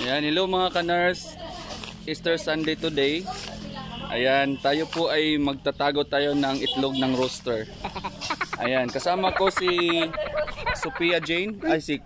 Ayan, hello mga ka-nurse. Easter Sunday today. Ayan, tayo po ay magtatago tayo ng itlog ng rooster. Ayan, kasama ko si Sophia Jane. Ay, si...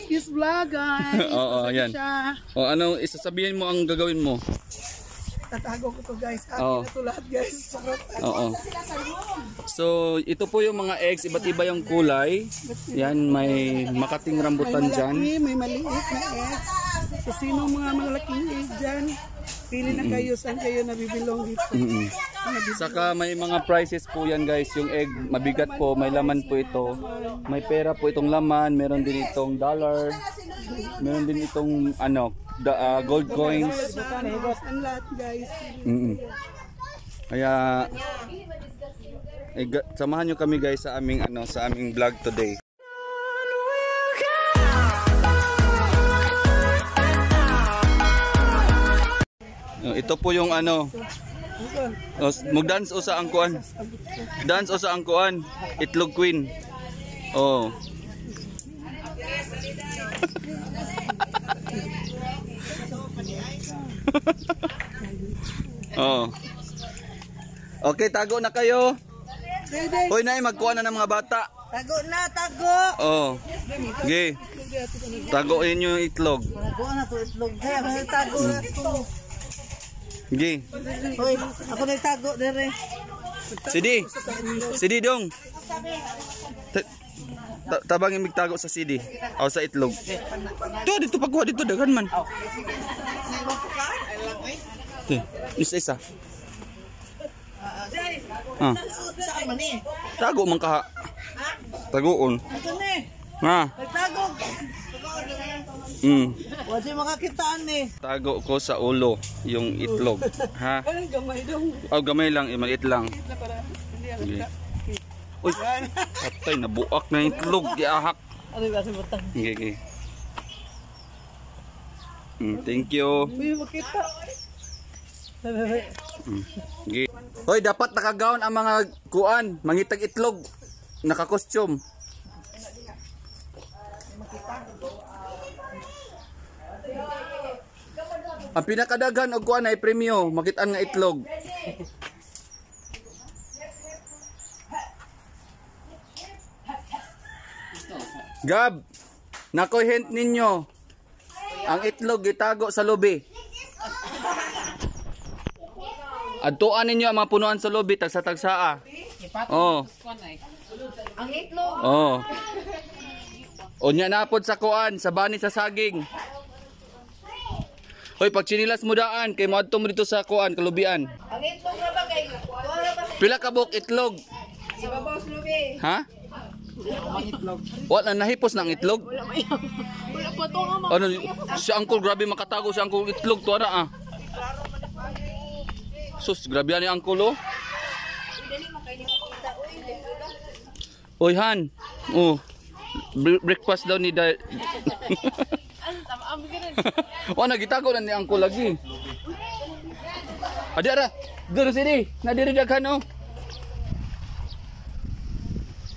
His vlog, guys. Oo, ayan. O, ano, isasabihin mo ang gagawin mo? Tatago ko to, guys. Akin Oo. na to lahat, guys. Oo. So, ito po yung mga eggs. Iba't iba yung kulay. Yan, may makating rambutan dyan. May maliit na eggs. So, sino mga malaking egg dyan? Pili na kayo, saan kayo nabibilong dito. Saka may mga prices po yan, guys. Yung egg, mabigat po, may laman po ito. May pera po itong laman. Meron din itong dollar. Meron din itong, ano, gold coins. Ang lahat, guys. Kaya samahan nyo kami, guys, sa aming vlog today. Ito po yung mag-dance o sa angkuan. Dance o sa angkuan. Itlog queen. Oh. Oh. Okay, tago na kayo. Hoy, nay, magkuha na ng mga bata. Tago na, tago. Oh. Okay. Tagoin nyo yung itlog. Tago na to itlog. Kaya tago na to. Okay. Hoy, ako na tago dere. Sidi dong. Tabangin magtago sa CD o sa itlog. Dito pagkuha dito dagan man. Isa. Saan man eh? Tago man ka. Tagoon. Ito ni. Ha. Nagtago. Wala makakitaan eh. Tago ko sa ulo yung itlog. Ha? Anong gamay dong? Oh, gamay lang, maliit lang. Okay. Uy, patay, nabuak na yung itlog. Iahak. Ano ba sa butang? Okay. Thank you. Uy, makita. Okay. Hoy, dapat nakagaon ang mga kuan, mangitag itlog, naka-costume. Ang pinakadaghan og kuan ay premyo, makitaan nga itlog. Gab, nakoy hint ninyo. Ang itlog itago sa lobi. Adtuan ninyo ang mga punuan sa lobi tagsa-tagsaa. Oh. Ang itlog. Oh. Unya napod sa kuan, sa bani sa saging. Hoy, pag chinilas mo daan kay moadto mo dito sa kuan, kalubian. Ang itlog na ba kay? Pila ka buok itlog? Sa babaw sa lubi. Ha? Wala nahipos ng itlog? Wala pa to nga. Ano, si Uncle grabe makatago si Uncle itlog to ana ah. Sus, grabe ni Uncle oh. Oy Han. Oh. Breakfast daw ni Dad. Wala gitago na ni Uncle lagi. Adi ara. Duro sini. Nadiri daghan oh.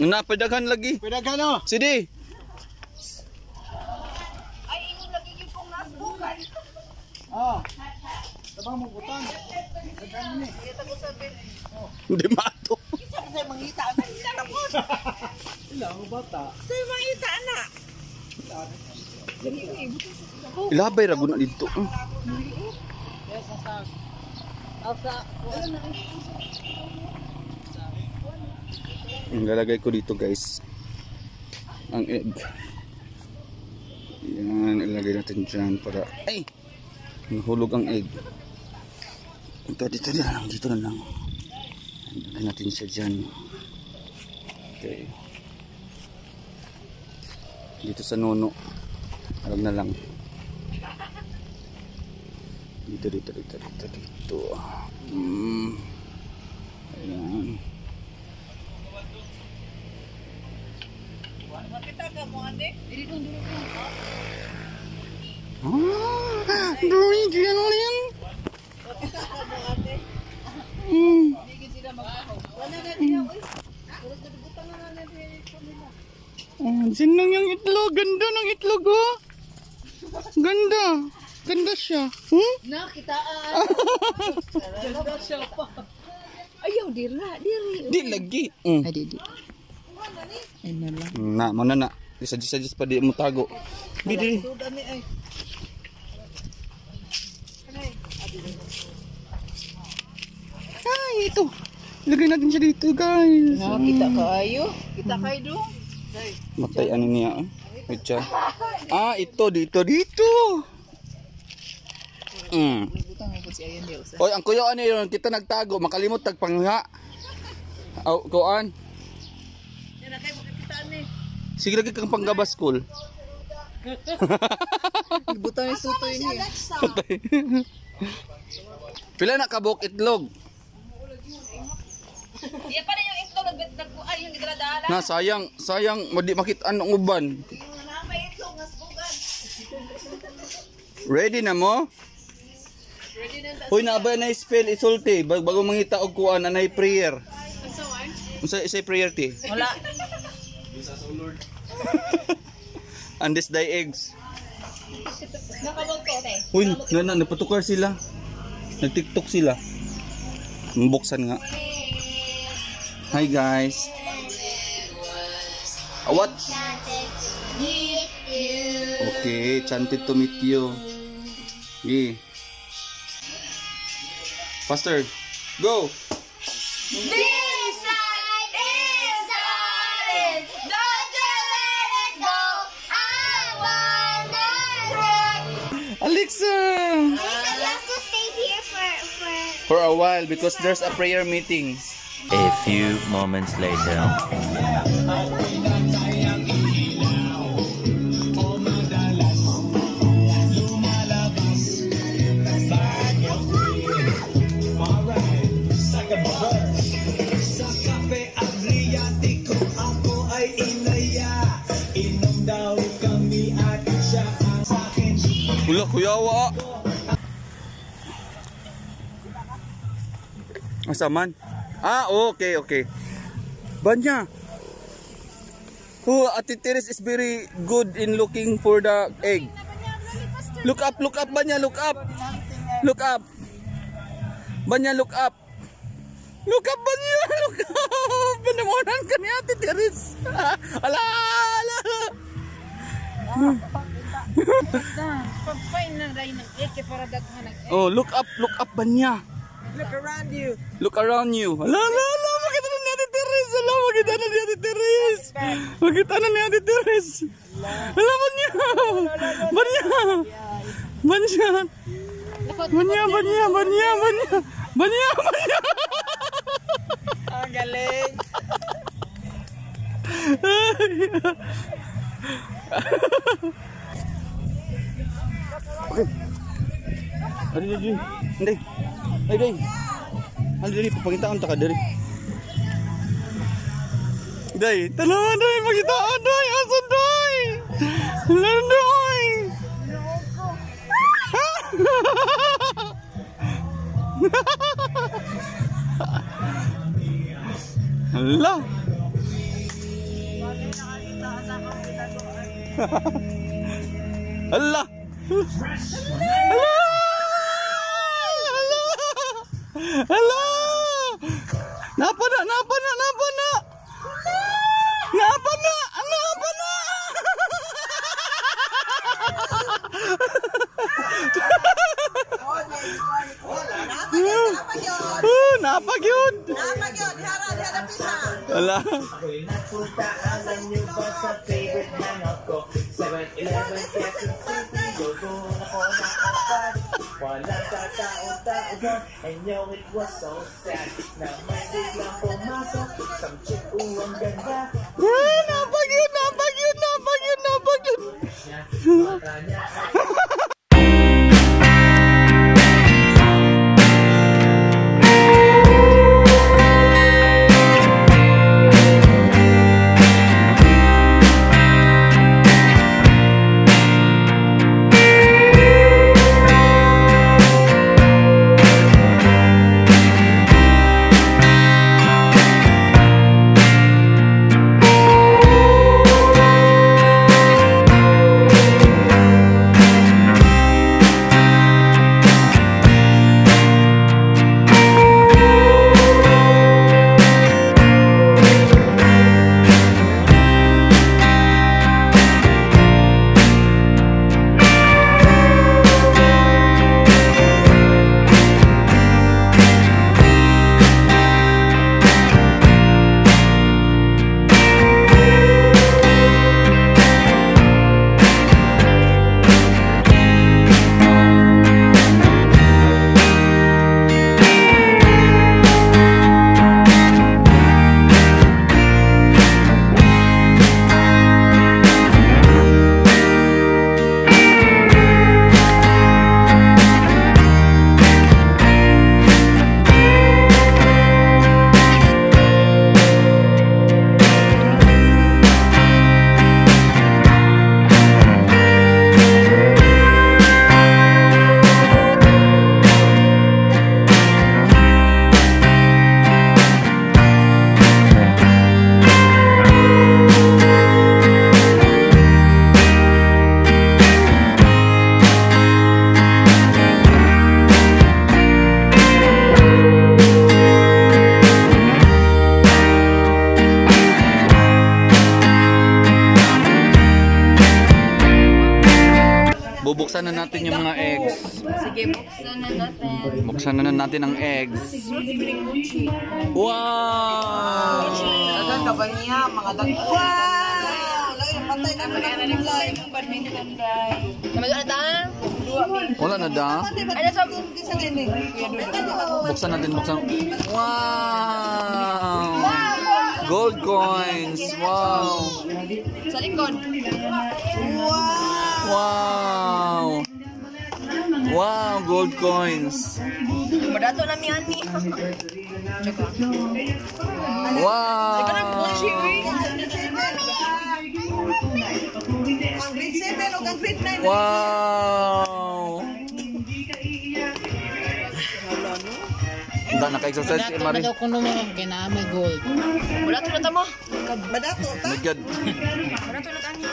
Napadaghan lagi. Padaghan oh. Sidi. Ay, ingon lagi yung kong nasbukan. Oh. Tabang mo butang. Daghan ni. Hindi mato. Isa ka sa mangita. Isa na po. Ila mo bata. Sa mangita na. Ilabay ra guna dito. Ang lalagay ko dito, guys, ang egg. Yan, ilagay natin dyan para ay mahulog ang egg. Dito na lang. Ilagay natin siya dyan. Okay. Dito sa nuno. Alam na lang. Dito. Ayan. Makita ka mo, ate? Dili kong duro ko. Drawing Janlin. Makita ka mo, ate? Hindi sila mag-ahaw. Wala na din ako eh. Butang na natin. Oh, sinang yung itlog. Ganda ng itlog, oh. Ganda. Ganda siya. Hmm? Nakitaan. Ganda siya pa. Ayaw, diri. Di lagi. Ay, di. Ay, na lang. Na, mana na. Isa-isa pa di mo tago. Di. Sudan ni ay. Ay, ito. Lagay natin siya dito, guys. Kita kayo. Kita kayo do. Matay ano niya. Wait siya. Ah, ito. Dito. Butang mo si ayan Dios. Oy, ang kuya ano yun, kita nagtago, makalimot tagpangha. Aw, kuan. Yan kay makitaan ni. Sige lagi kang panggabas school. Butang ni sutoy niya. Pila na kabok itlog. Iya pa rin yung ito nagbuay yung gidala. Na sayang madi makitaan ang uban. Ready na mo? Hoy na ba na spell isulti bago mangita og kuan anay prayer. Unsa isay prayer ti? Wala. And this day eggs. Nakabog ko te. Hoy, napatukar sila. Nag-TikTok sila. Buksan nga. Hi guys. What? Okay, chanted to meet you. Yeah. Faster. Go. This side is solid. Don't you let it go. I wanna rock. Alexa. Lisa, you have to stay here for. For a while because there's a prayer meeting. A few moments later. Wala kuyawa. Asaman? Ah, okay. Banya. Oh, Ate Teres is very good in looking for the egg. Look up, Banya, look up. Look up. Banya, look up. Look up, Banya, look up. Panamunan ka ni Ate Teres. Ala. Pag-fine na rin ng eke para daghan ng Oh, look up, Banya. Look around you. Look around you. Ala, makita na ni Ate Teres. Makita na ni Ate Teres. Makita na ni Ate Teres. Ala, Banya. Ang galing. Hindi. Ay, Hindi, papangitaan ta ka diri. Day, tanawan day, pagitaan day, asan day? Landoy. Hala. Hala. Hala. Napa na. Napag yun. Wala. I know it was so sad. Na may biglang pumasok isang chick ang ganda. Napag yun. buksan na natin yung mga eggs. Sige, buksan na natin. Buksan na natin ang eggs. Wow! Dagan ka ba niya? Mga dagan. Wow! Patay na yung badminton guys. Naman na ta? Wala na da? Ano sa sa gini? Buksan natin, buksan. Wow! Gold coins! Wow! Sa likod. Wow! Wow! Gold coins! Madato na mi ani. Tsaka. Wow! Tsaka ng Gucci. Ang grade 7 o ang grade 9. Wow! Hindi, naka-exercise si Marie. Daw kuno mo kay na may gold. Madato na ta mo. Badato Oh ta. my God. Madato na ta niya.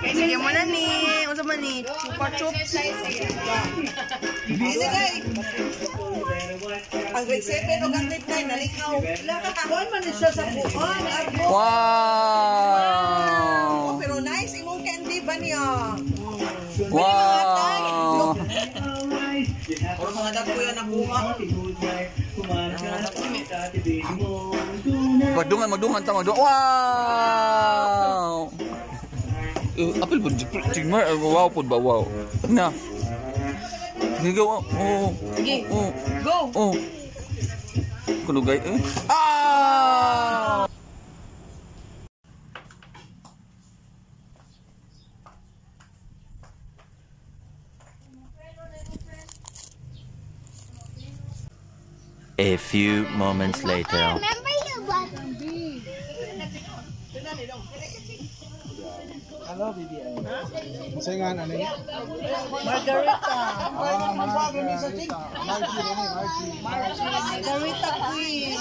Sige mo na ni. Unsa man ni? Chupa chups. Hindi guys. Ang grade 7 o ang grade 9 nalikaw. Kuan man siya sa kuan. Wow! Pero nice imong candy ba niya? Wow! Or mga dagko yan nakuha. Magdungan ta, magdungan. Wow! Apil po, tingmar, wow po ba, wow. Na. Sige, wow. Oh. Sige. Oh. Go. Oh. Kunugay, eh. Ah! A few moments later. Remember you was Hello, baby. Masaya nga, ano yun? Margarita. Margarita. Margarita queen.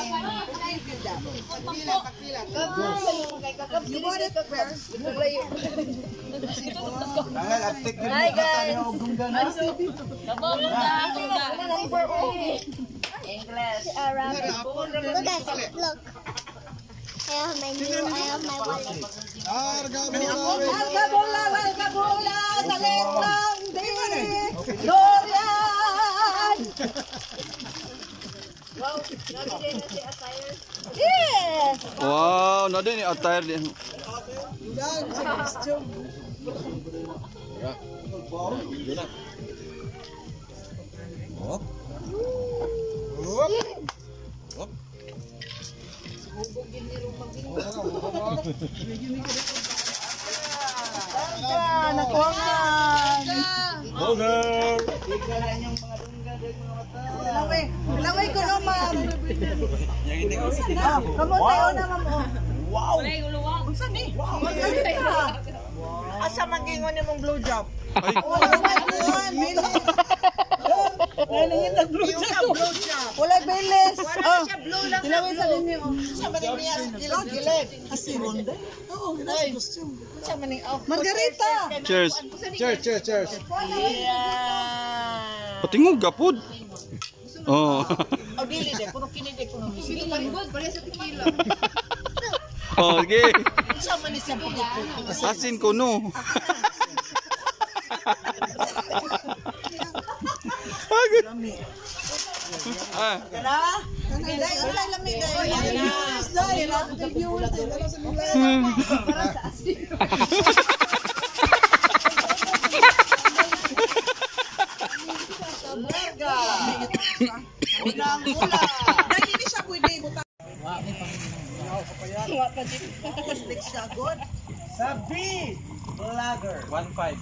You want it first? Dahil, aptik din. Hi guys. English. look at look. I have my wallet. Algabola, sa letang D. Dorian. Yes. Wow, na din attire din. Nakuhaan. Laway ko no, ma'am. Kamu sa'yo na, ma'am. Wow. Unsa ni? Margarita. Asa magingon ni mong blowjob? Wala wala beles. Oh, tilawin sa ninyo. Sa maning niya sa gilid. Kasi ronde. Oo, costume. Sa maning Margarita. Cheers. Cheers. Patingog gapod. Oh. O dili de, kuno kini de kuno. Sige pariwag pare sa tequila. Oh, okay. Sa maning sa Asin ko no. Agad. Ah. Kana? Dai, ulay lami dai. Dai, la viewers dai sa nila. Para sa asin. Larga. Ulang. Dai hindi siya pwede butang. Wa pa din. Next siya god. Sabi, vlogger. 1-5.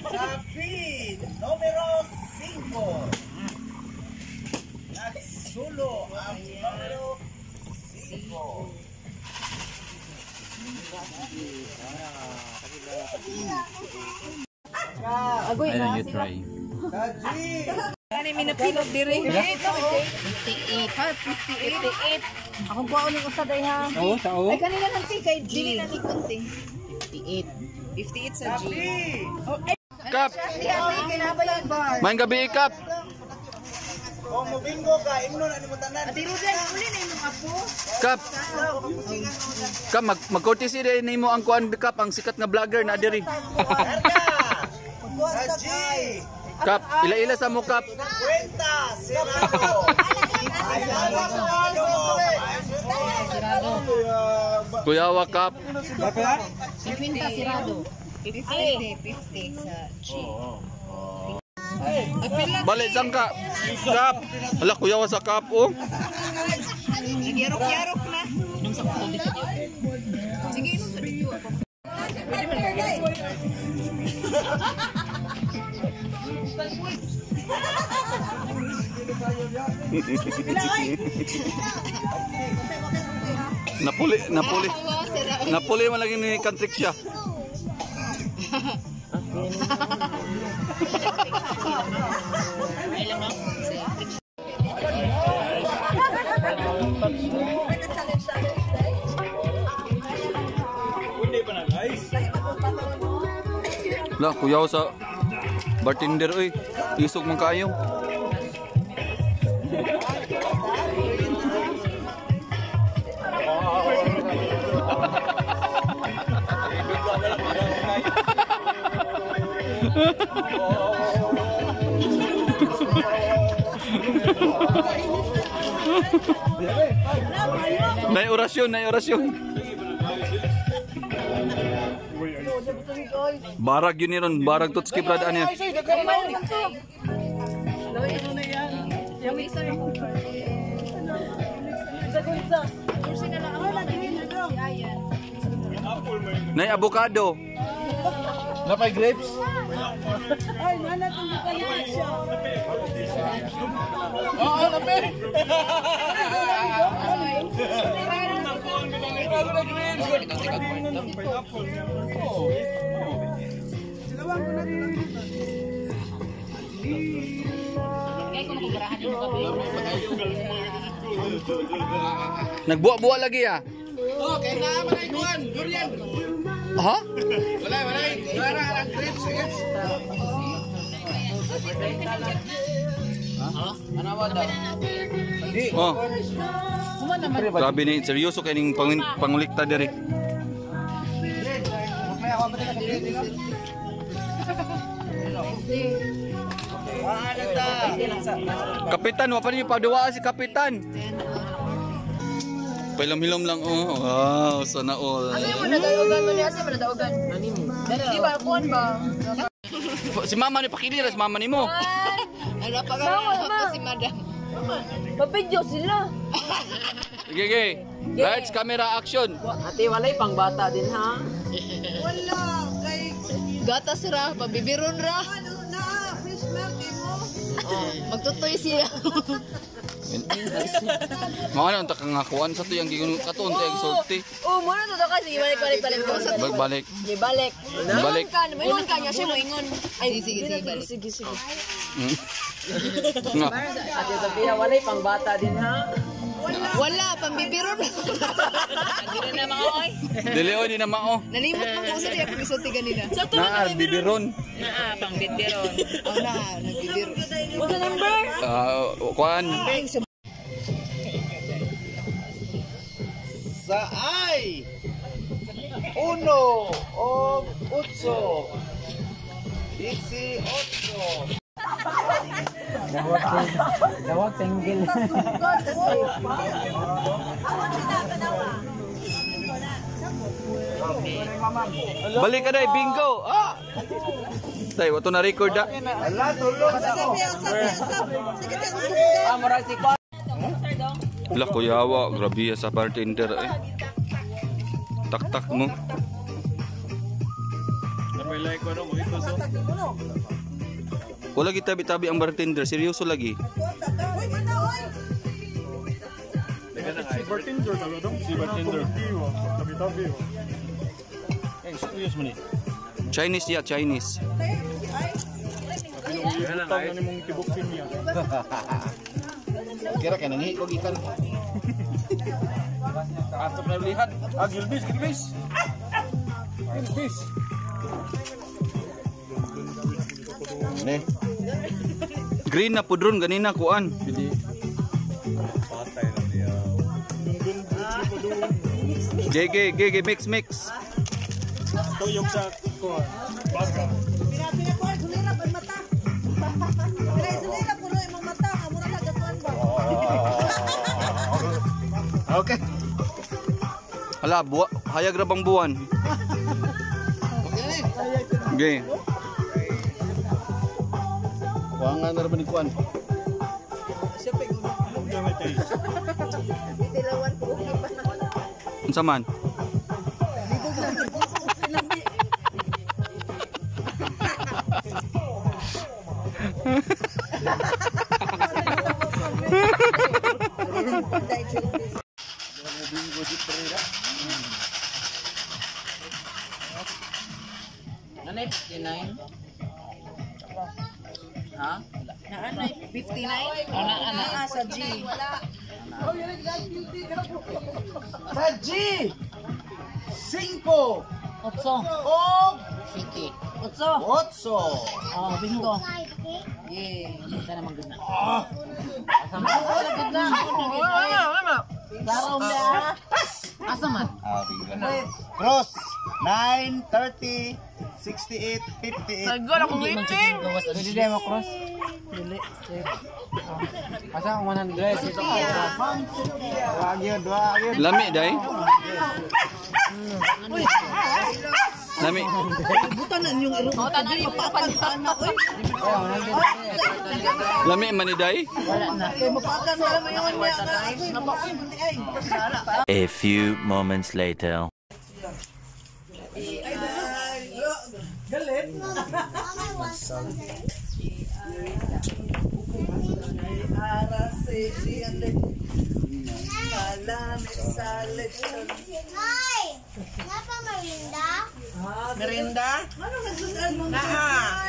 Sabi, numero 5. Nagsulo ang numero 5. Agoy na. You try. Kaji! Ani minapilog diri. 58 ha, 58. Ako ko uling usad ay ha. Oo, sa oo. Ay kanina nang kay dili na ni kunti. 58 sa G. Kap. Ati kinabayan bar. Main gabi kap. Kung mo bingo ka, imno na ni mo tanan. Ati Ruben, uli na yung mga po. Kap. Kap mag-courtesy rin nimo ang kuan Kap ang sikat nga vlogger na diri. Haji. Kap, ila-ila sa mo Kap. Kwenta, sirado. Kuyawa Kap. 50 sirado. 50 sa G. Balik sang Kap. Kap. Hala kuyawa sa Kap oh. Yarok-yarok na. Nung sa puto dito. Sige, nung sa dito. Pwede man lagay. Napuli man lagi ni Kantrik siya. Lah, kuyaw sa bartender oy. Isog man kayo. Nay orasyon. Barag yun niron, barag tutski brad ano yan. Nay avocado. Napay grapes? Ay, mana itong bukalan siya. Oo, napay. Nagbuwa-buwa lagi ah. Oh, kaya naman ay kuan, durian. Ha? Wala. Wala ang grapes. Ano ba daw? Oh. Grabe ni, seryoso kay ning pangulikta diri. Kapitan, wa pa niyo paduwa si Kapitan. Pailam-hilom lang oh. Wow, sana all. Ano yung nadaugan mo niya? Asa mo nadaugan? Di ba? Kuhan ba? Si mama ni pakiliras, mama nimo. Ano pa ka si madam? Mapidyo sila. Okay. Lights, camera, action. Ate, walay pang bata din ha? Wala, kay... Gatas ra, pabibiron ra. Ano na, fish milk mo. Magtutoy siya. Mga na, unta kang ngakuan sa to yung gigun katon tayo sulti. Oh, muna to kasi balik. Balik. Balik. Balik. Ingon ka niya siya mo ingon. Ay, sige, balik. Sige. Nga. Ate Sophia, walay pang bata din ha? Wala, pambibiron. Hindi na mga oy. Dili o, di na mao. Nalimot mo kung saan yung isulti ganina. Naa, bibiron. Pang bibiron. Nagbibiron. What's the number? Kuan. Sa ay 1 o 8 18 Dawag tenggel. Balik ka dai, bingo. Tay, wato na record da. Ala tulog ako. Sige, tungtong. Wala kuyawa, grabe sa bartender eh. Tak mo. Wala kita tabi-tabi ang bartender, seryoso lagi. Si bartender na dong, si bartender. Tabi-tabi. Serious mo ni. Chinese ya, Chinese. Tawag na mong tibukin niya. Kira ka nangihi ko gikan. Atop na lihat. Gilbis. Gilbis. Ne. Green na pudron ganina kuan. Gege mix. Tuyok sa kuha. Baga. Pinakuha, sulira ang mata. Sulira po na yung mata. Mura na gatuan ba? Okay. Hala, hayag ra bang buwan. Okay. Kuangan na naman ni kuan. Unsa man? Ano 59? Ha? Ano 59? Ana sa G. Sa G! 5! Otso. O! Sige. 8! Oh, bingo. Yeah, kita naman gud na. Asa man? Gud na. Klaro na. Asa man? Cross. 9, 30, 68, 58. Siguro akong waiting. Pwede din mo cross. Dili. Asa ang 100 ito ka. Lami day. Lami. Butan na yung iro. Oh, tanan yung papan na oy. Lami man ni day. Wala na. Kaya mapakan na naman yung A few moments later. galit. Ay! Napa merinda? Merinda? Ano nagsusan mo? Naa.